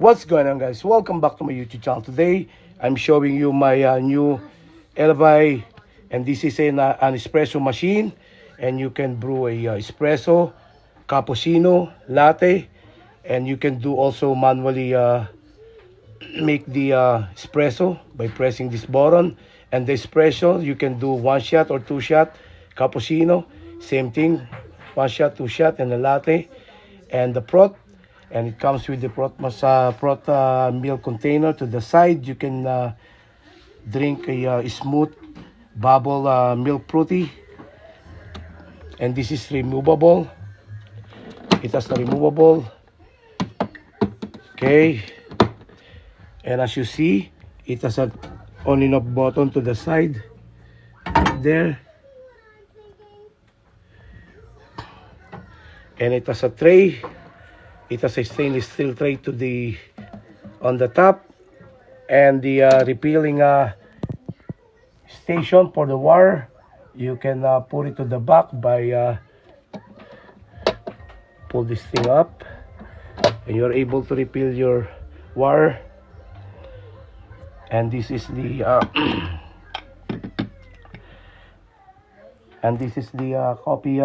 What's going on, guys? Welcome back to my YouTube channel. Today I'm showing you my new Elvi, and this is an espresso machine, and you can brew a espresso, cappuccino, latte, and you can do also manually make the espresso by pressing this button. And the espresso you can do one shot or two shot. Cappuccino, same thing, one shot, two shot, and a latte. And the prot, and it comes with the prot milk container to the side. You can drink a smooth bubble milk fruity, and this is removable. It has a removable, okay, and as you see, it has a on and off button to the side there, and it has a tray. It has a stainless steel tray to the on the top, and the repealing station for the wire. You can put it to the back by pull this thing up, and you're able to repeal your wire. And this is the copy.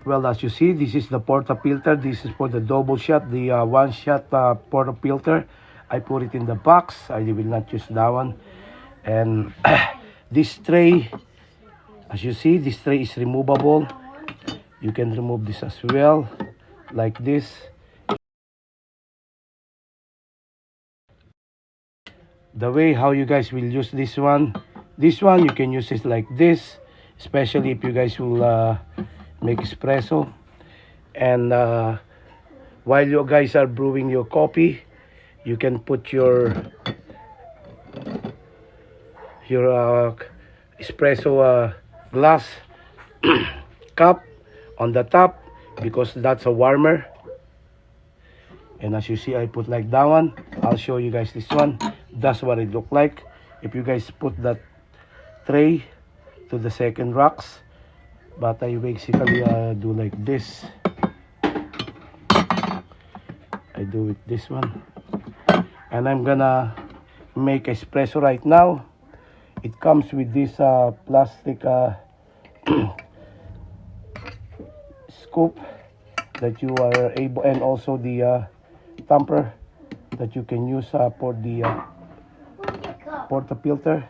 Well, as you see, this is the portafilter. This is for the double shot, the one shot portafilter. I put it in the box. I will not use that one. And this tray, as you see, this tray is removable. You can remove this as well, like this. The way how you guys will use this one you can use it like this, especially if you guys will make espresso. And while you guys are brewing your coffee, you can put your espresso glass cup on the top, because that's a warmer. And as you see, I put like that one. I'll show you guys this one. That's what it look like if you guys put that tray to the second racks. But I basically do like this. I do with this one, and I'm gonna make espresso right now. It comes with this plastic scoop that you are able, and also the tamper that you can use for the portafilter.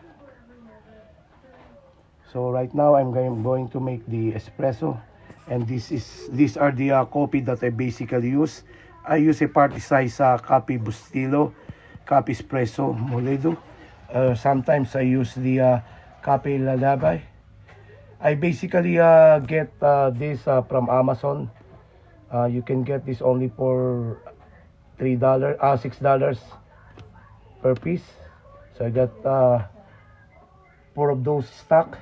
So right now I'm going to make the espresso, and these are the coffee that I basically use. I use a party size Caffè Bustelo, Caffè Espresso Moledo. Sometimes I use the Caffè Lalabay. I basically get this from Amazon. You can get this only for $6 per piece. So I got 4 of those stock.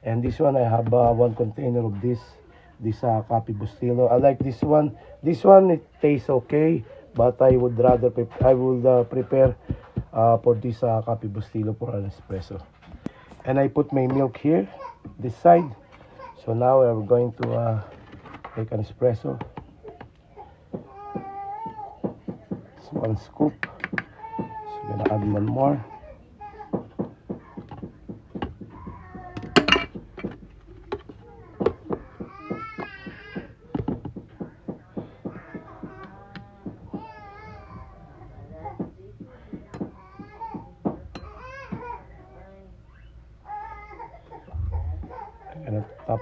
And this one I have one container of this Caffè Bustelo. I like this one. This one, it tastes okay, but I would rather prepare for this Caffè Bustelo for an espresso. And I put my milk here, this side. So now we're going to make an espresso. It's 1 scoop. So I'm gonna add one more. And top.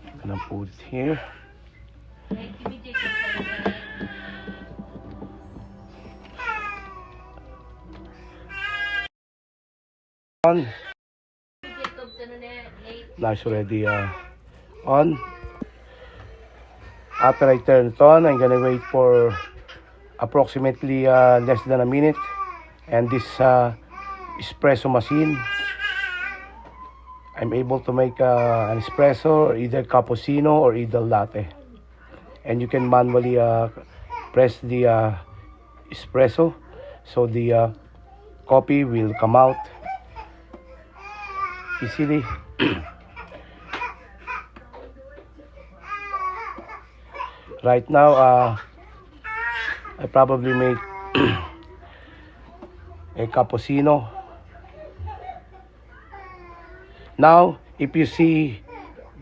I'm gonna put it here. On. Now it's already on. After I turn it on, I'm gonna wait for approximately less than a minute, and this espresso machine. I'm able to make an espresso, or either cappuccino or either latte. And you can manually press the espresso, so the coffee will come out easily. Right now, I probably make a cappuccino. Now, if you see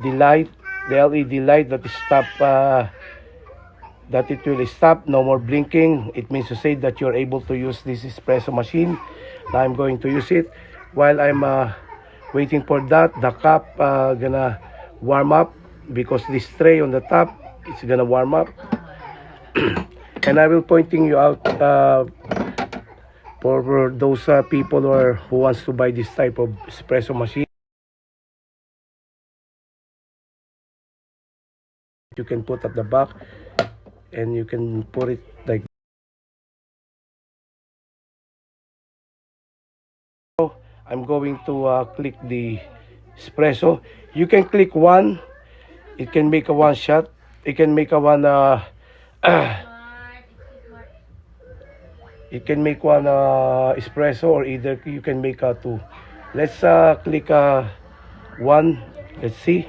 the light, the LED light that is stop, that it will stop, no more blinking, it means to say that you're able to use this espresso machine. Now I'm going to use it. While I'm waiting for that, the cup gonna warm up, because this tray on the top, it's gonna warm up. And I will pointing you out for those people who wants to buy this type of espresso machine. You can put at the back, and you can put it like. I'm going to click the espresso. You can click one. It can make a one shot. It can make a one. It can make one espresso, or either you can make a two. Let's click one. Let's see.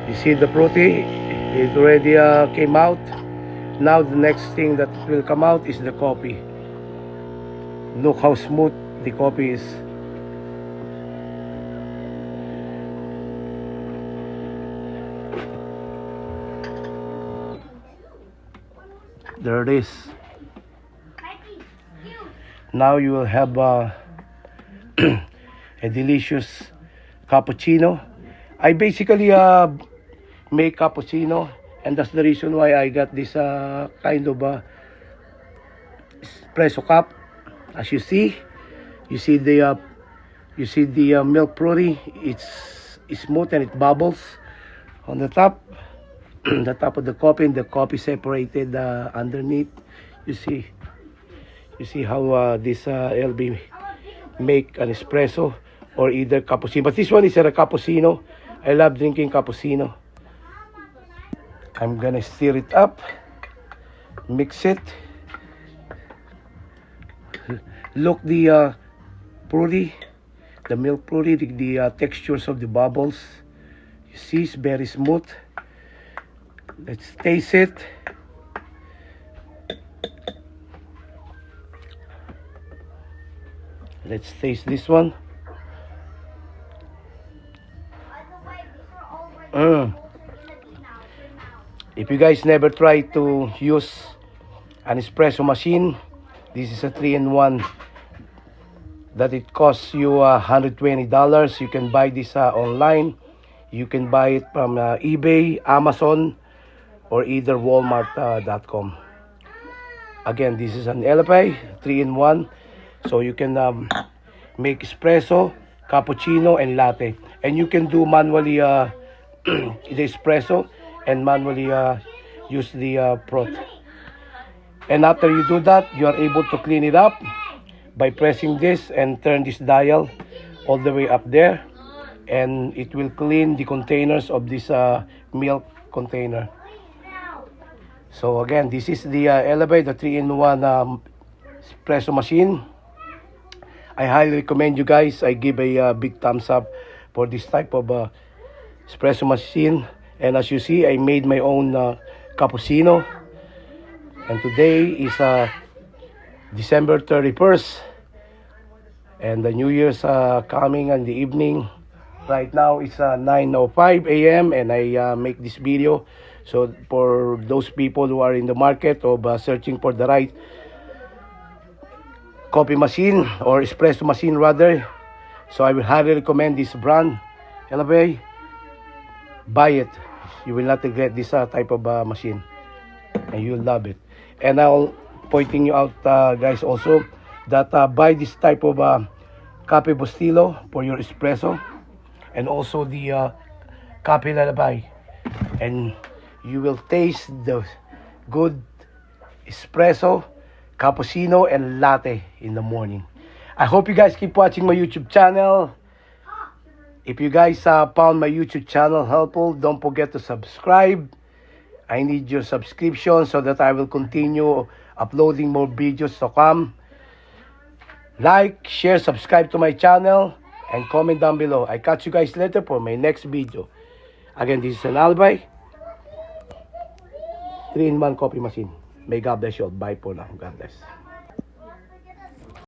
You see the fruity, it already came out. Now the next thing that will come out is the coffee. Look how smooth the coffee is. There it is. Now you will have a delicious cappuccino. I basically make cappuccino, and that's the reason why I got this kind of espresso cup. As you see the milk fruity. It's smooth and it bubbles on the top. The top of the coffee, and the coffee separated underneath. You see how this LB make an espresso or either cappuccino. But this one is a cappuccino. I love drinking cappuccino. I'm gonna stir it up, mix it. Look the fruity, the milk fruity, the textures of the bubbles. You see, it's very smooth. Let's taste it. Let's taste this one. If you guys never try to use an espresso machine, this is a 3-in-1 that it costs you $120. You can buy this online. You can buy it from eBay, Amazon, or either Walmart.com. Again, this is an LFI 3-in-1, so you can make espresso, cappuccino, and latte. And you can do manually the espresso and manually use the froth. And after you do that, you are able to clean it up by pressing this and turn this dial all the way up there, and it will clean the containers of this milk container. So again, this is the Elevate, the 3-in-1 espresso machine. I highly recommend you guys. I give a big thumbs up for this type of espresso machine. And as you see, I made my own cappuccino. And today is December 31st. And the New Year's coming in the evening. Right now it's 9:05 a.m. and I make this video. So for those people who are in the market of searching for the right coffee machine or espresso machine rather, so I will highly recommend this brand, Elevate. Buy it. You will not regret this type of machine, and you'll love it. And I'll pointing you out, guys, also that buy this type of Cafe Bustelo for your espresso, and also the coffee lullaby, and you will taste the good espresso, cappuccino, and latte in the morning. I hope you guys keep watching my YouTube channel. If you guys found my YouTube channel helpful, don't forget to subscribe. I need your subscription so that I will continue uploading more videos to come. Like, share, subscribe to my channel, and comment down below. I catch you guys later for my next video. Again, this is an Albay 3-in-1 coffee machine. May God bless you all. Bye for now. God bless.